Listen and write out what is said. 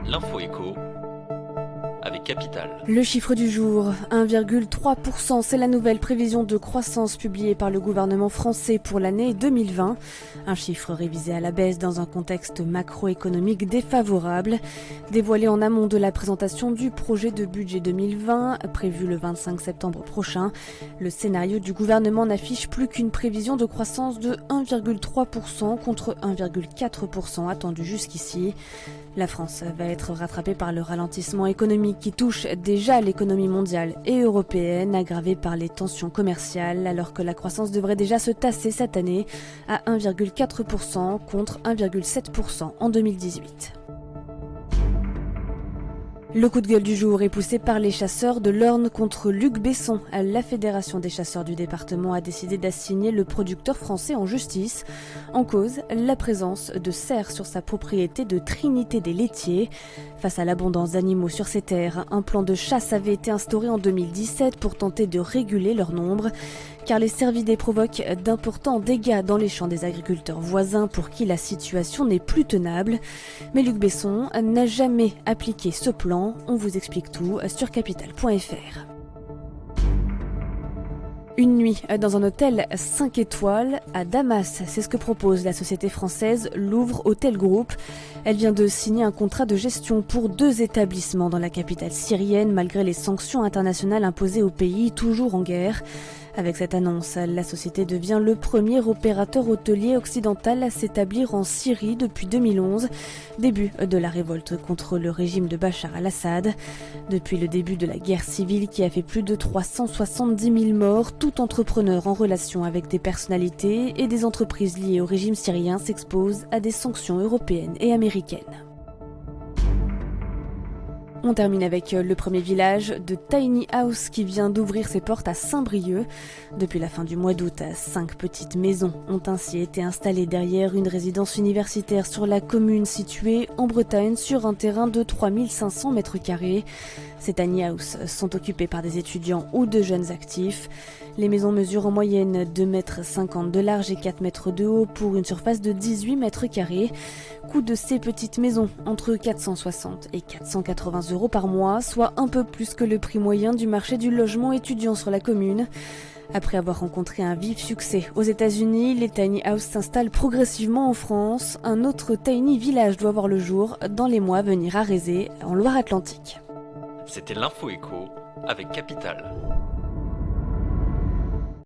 L'info écho avec Capital. Le chiffre du jour, 1,3%, c'est la nouvelle prévision de croissance publiée par le gouvernement français pour l'année 2020. Un chiffre révisé à la baisse dans un contexte macroéconomique défavorable. Dévoilé en amont de la présentation du projet de budget 2020, prévu le 25 septembre prochain, le scénario du gouvernement n'affiche plus qu'une prévision de croissance de 1,3% contre 1,4% attendu jusqu'ici. La France va être rattrapée par le ralentissement économique qui touche déjà l'économie mondiale et européenne, aggravée par les tensions commerciales, alors que la croissance devrait déjà se tasser cette année à 1,4% contre 1,7% en 2018. Le coup de gueule du jour est poussé par les chasseurs de l'Orne contre Luc Besson. La Fédération des chasseurs du département a décidé d'assigner le producteur français en justice. En cause, la présence de cerfs sur sa propriété de Trinité-des-Laitiers. Face à l'abondance d'animaux sur ces terres, un plan de chasse avait été instauré en 2017 pour tenter de réguler leur nombre. Car les cervidés provoquent d'importants dégâts dans les champs des agriculteurs voisins pour qui la situation n'est plus tenable. Mais Luc Besson n'a jamais appliqué ce plan. On vous explique tout sur capital.fr. Une nuit dans un hôtel 5 étoiles à Damas, c'est ce que propose la société française Louvre Hôtel Group. Elle vient de signer un contrat de gestion pour 2 établissements dans la capitale syrienne malgré les sanctions internationales imposées au pays toujours en guerre. Avec cette annonce, la société devient le premier opérateur hôtelier occidental à s'établir en Syrie depuis 2011, début de la révolte contre le régime de Bachar al-Assad. Depuis le début de la guerre civile qui a fait plus de 370 000 morts, tout entrepreneur en relation avec des personnalités et des entreprises liées au régime syrien s'expose à des sanctions européennes et américaines. On termine avec le premier village de Tiny House qui vient d'ouvrir ses portes à Saint-Brieuc. Depuis la fin du mois d'août, 5 petites maisons ont ainsi été installées derrière une résidence universitaire sur la commune située en Bretagne sur un terrain de 3500 m². Ces tiny house sont occupées par des étudiants ou de jeunes actifs. Les maisons mesurent en moyenne 2,50 m de large et 4 m de haut pour une surface de 18 m². Coût de ces petites maisons, entre 460 et 480 € par mois, soit un peu plus que le prix moyen du marché du logement étudiant sur la commune. Après avoir rencontré un vif succès aux États-Unis, les tiny house s'installent progressivement en France. Un autre tiny village doit voir le jour dans les mois à venir à Rézé, en Loire-Atlantique. C'était l'info écho avec Capital.